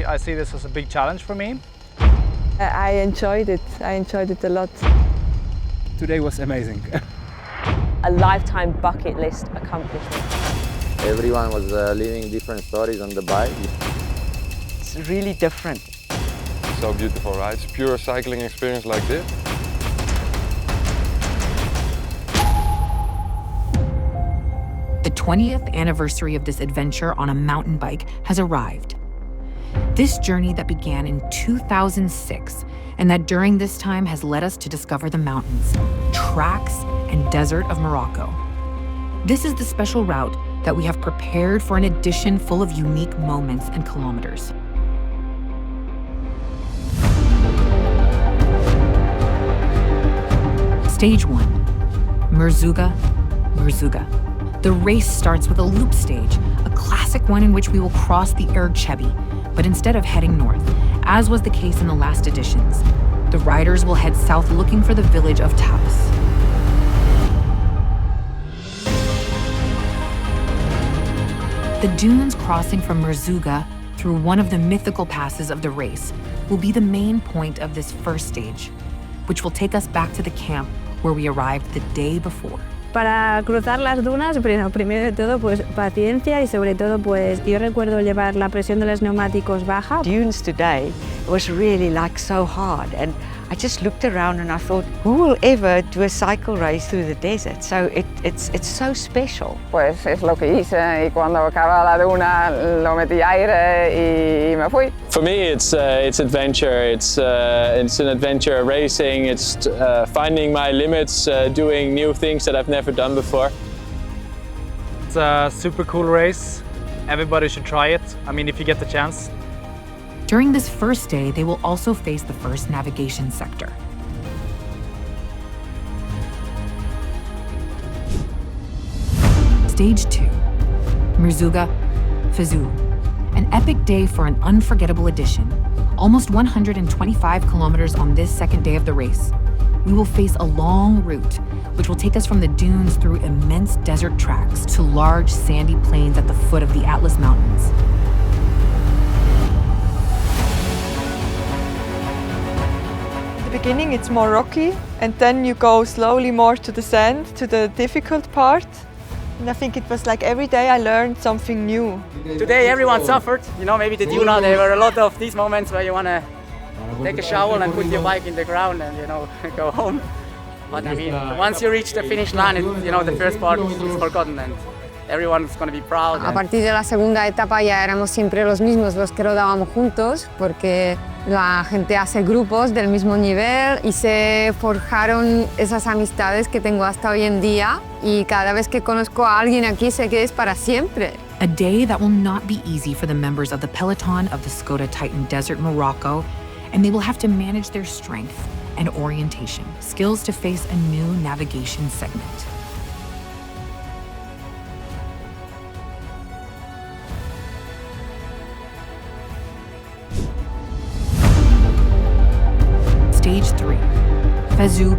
I see this as a big challenge for me. I enjoyed it. I enjoyed it a lot. Today was amazing. A lifetime bucket list accomplishment. Everyone was living different stories on the bike. It's really different. So beautiful, right? It's pure cycling experience like this. The 20th anniversary of this adventure on a mountain bike has arrived. This journey that began in 2006 and that during this time has led us to discover the mountains, tracks, and desert of Morocco. This is the special route that we have prepared for an edition full of unique moments and kilometers. Stage 1, Merzouga, Merzouga. The race starts with a loop stage, a classic one in which we will cross the Erchebi, but instead of heading north, as was the case in the last editions, the riders will head south looking for the village of Taos. The dunes crossing from Merzouga through one of the mythical passes of the race will be the main point of this first stage, which will take us back to the camp where we arrived the day before. Para cruzar las dunas, primero de todo, pues paciencia y sobre todo, pues yo recuerdo llevar la presión de los neumáticos baja. Dunes today was really like so hard, and I just looked around and I thought, who will ever do a cycle race through the desert? So it's so special. Pues es lo que hice y cuando acaba la duna lo metí aire y me fui. For me, it's adventure. It's an adventure racing. It's finding my limits, doing new things that I've never done before. It's a super cool race. Everybody should try it. I mean, if you get the chance. During this first day, they will also face the first navigation sector. Stage 2, Merzouga, Fezzou. An epic day for an unforgettable edition. Almost 125 kilometers on this second day of the race. We will face a long route, which will take us from the dunes through immense desert tracks to large sandy plains at the foot of the Atlas Mountains. Beginning it's more rocky, and then you go slowly more to the sand, to the difficult part. And I think it was like every day I learned something new. Today everyone suffered, you know, maybe the Duna, there were a lot of these moments where you want to take a shower and put your bike in the ground and, you know, go home. But I mean, once you reach the finish line, you know, the first part is forgotten and everyone's going to be proud. A partir de la segunda etapa ya éramos siempre los mismos los que rodábamos juntos, porque la gente hace grupos del mismo nivel y se forjaron esas amistades que tengo hasta hoy en día, y cada vez que conozco a alguien aquí sé que es para siempre. A day that will not be easy for the members of the peloton of the Škoda Titan Desert Morocco, and they will have to manage their strength and orientation, skills to face a new navigation segment. Stage 3, Fezzou,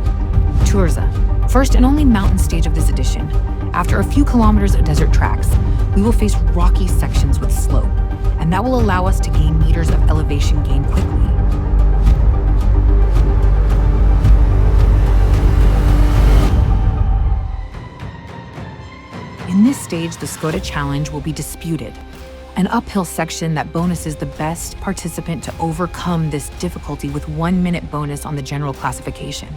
Tourza. First and only mountain stage of this edition. After a few kilometers of desert tracks, we will face rocky sections with slope, and that will allow us to gain meters of elevation gain quickly. In this stage, the Škoda Challenge will be disputed, an uphill section that bonuses the best participant to overcome this difficulty with 1 minute bonus on the general classification.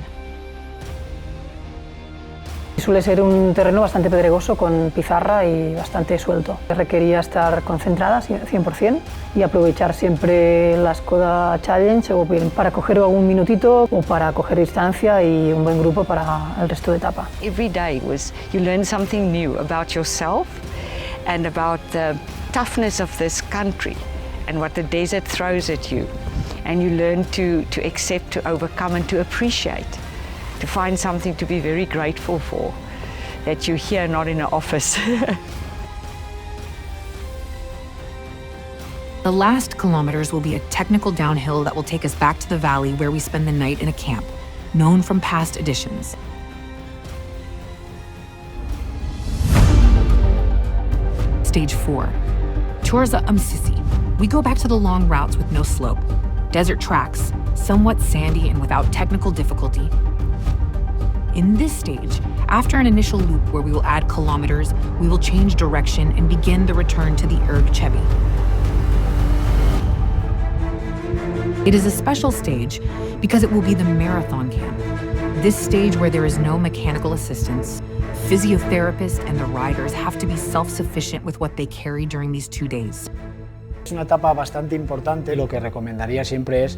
Suele ser un terreno bastante pedregoso con pizarra y bastante suelto. Requería estar concentrada 100% y aprovechar siempre la Škoda Challenge o bien para coger algún minutito o para coger distancia y un buen grupo para el resto de etapa. Every day you learn something new about yourself and about the toughness of this country and what the desert throws at you. And you learn to accept, to overcome and to appreciate, to find something to be very grateful for, that you're here not in an office. The last kilometers will be a technical downhill that will take us back to the valley where we spend the night in a camp, known from past editions. Stage 4, Tourza Msisi. We go back to the long routes with no slope, desert tracks, somewhat sandy and without technical difficulty. In this stage, after an initial loop where we will add kilometers, we will change direction and begin the return to the Erg Chebi. It is a special stage because it will be the marathon camp. This stage where there is no mechanical assistance, physiotherapists and the riders have to be self-sufficient with what they carry during these 2 days. Es una etapa bastante importante. Lo que recomendaría siempre es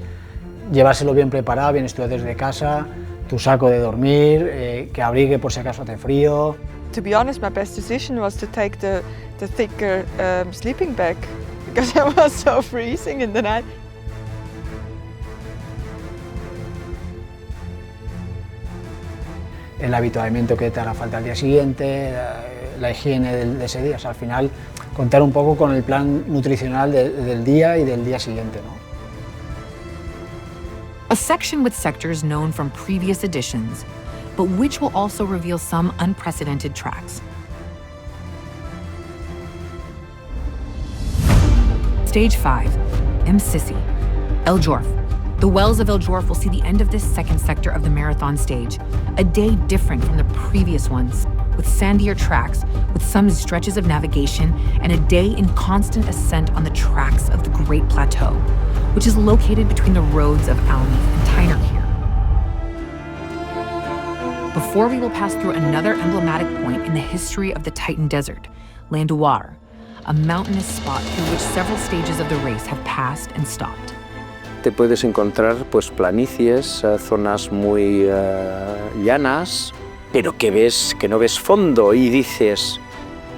llevárselo bien preparado, bien estudiado desde casa, tu saco de dormir, que abrigue por si acaso hace frío. To be honest, my best decision was to take the thicker sleeping bag because I was so freezing in the night. El habituamiento que te hará falta al día siguiente, la higiene de ese día. O sea, al final, contar un poco con el plan nutricional del día y del día siguiente, ¿no? A section with sectors known from previous editions, but which will also reveal some unprecedented tracks. Stage 5, Sissi, El Jorf. The wells of El Jorf will see the end of this second sector of the marathon stage, a day different from the previous ones, with sandier tracks, with some stretches of navigation, and a day in constant ascent on the tracks of the Great Plateau, which is located between the roads of Alnif and Tainerkir. Before we will pass through another emblematic point in the history of the Titan Desert, Landouar, a mountainous spot through which several stages of the race have passed and stopped. Te puedes encontrar pues planicies, zonas muy llanas, pero que no ves fondo y dices,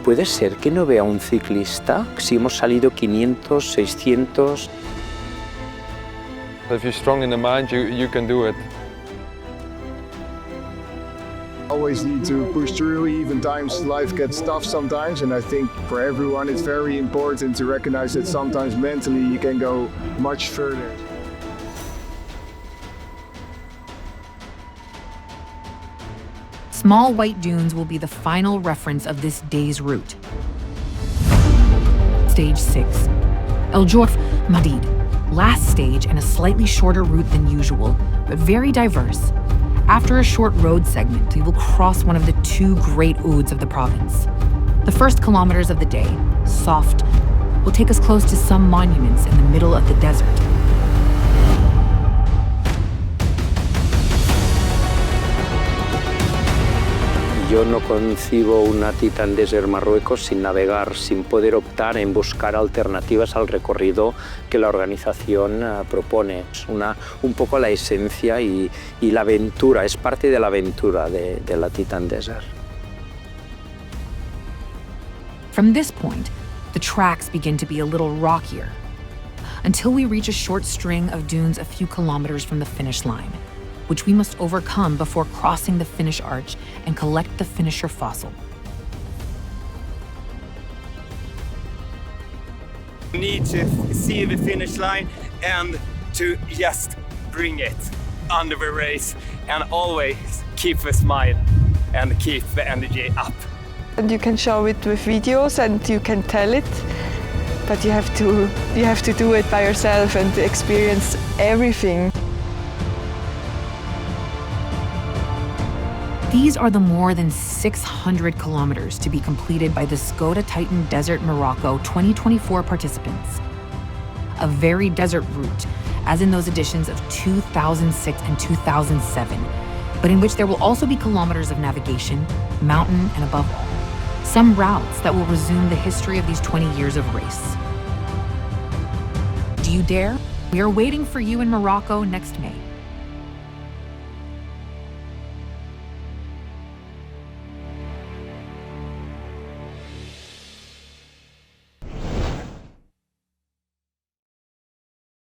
¿puede ser que no vea un ciclista si hemos salido 500, 600? If you're strong in the mind, you can do it. Always need to push through, even times life gets tough sometimes, and I think for everyone it's very important to recognize that sometimes mentally you can go much further. Small white dunes will be the final reference of this day's route. Stage 6, El Jorf Madid. Last stage and a slightly shorter route than usual, but very diverse. After a short road segment, we will cross one of the 2 great ouds of the province. The first kilometers of the day, soft, will take us close to some monuments in the middle of the desert. Yo no concibo una Titan Desert Marruecos sin navegar, sin poder optar en buscar alternativas al recorrido que la organización propone. Es un poco la esencia y la aventura, es parte de la aventura de la Titan Desert. From this point, the tracks begin to be a little rockier, until we reach a short string of dunes a few kilometers from the finish line, which we must overcome before crossing the finish arch and collect the finisher fossil. You need to see the finish line and to just bring it under the race and always keep a smile and keep the energy up. And you can show it with videos and you can tell it, but you have to do it by yourself and experience everything. These are the more than 600 kilometers to be completed by the Škoda Titan Desert Morocco 2024 participants. A very desert route, as in those editions of 2006 and 2007, but in which there will also be kilometers of navigation, mountain, and above all, some routes that will resume the history of these 20 years of race. Do you dare? We are waiting for you in Morocco next May.